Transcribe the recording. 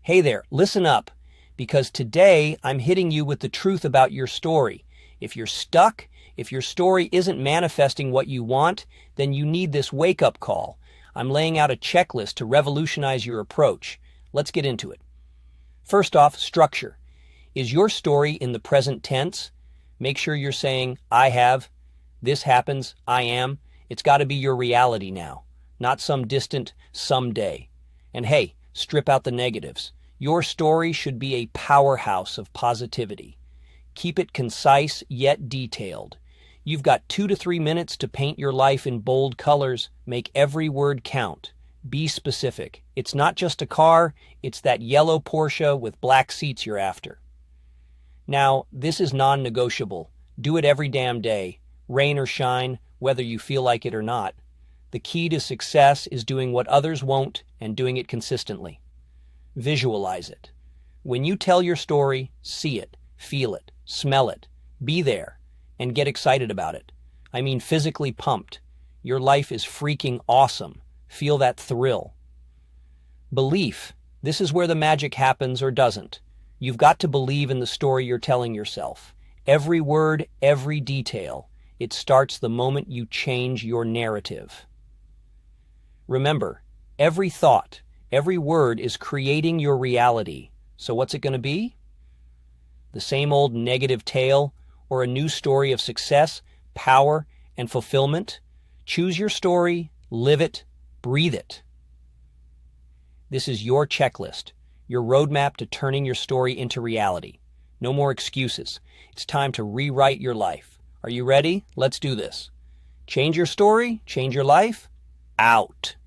Hey there, listen up, because today I'm hitting you with the truth about your story. If you're stuck, if your story isn't manifesting what you want, then you need this wake-up call. I'm laying out a checklist to revolutionize your approach. Let's get into it. First off, structure. Is your story in the present tense? Make sure you're saying, I have, this happens, I am. It's got to be your reality now, not some distant someday. And hey, strip out the negatives. Your story should be a powerhouse of positivity. Keep it concise yet detailed. You've got 2 to 3 minutes to paint your life in bold colors. Make every word count. Be specific. It's not just a car, it's that yellow Porsche with black seats you're after. Now, this is non-negotiable. Do it every damn day, rain or shine, whether you feel like it or not. The key to success is doing what others won't and doing it consistently. Visualize it. When you tell your story, see it, feel it, smell it, be there, and get excited about it. I mean physically pumped. Your life is freaking awesome. Feel that thrill. Belief. This is where the magic happens or doesn't. You've got to believe in the story you're telling yourself. Every word, every detail. It starts the moment you change your narrative. Remember, every thought, every word is creating your reality. So what's it going to be? The same old negative tale or a new story of success, power, and fulfillment? Choose your story, live it, breathe it. This is your checklist, your roadmap to turning your story into reality. No more excuses. It's time to rewrite your life. Are you ready? Let's do this. Change your story, change your life. Out.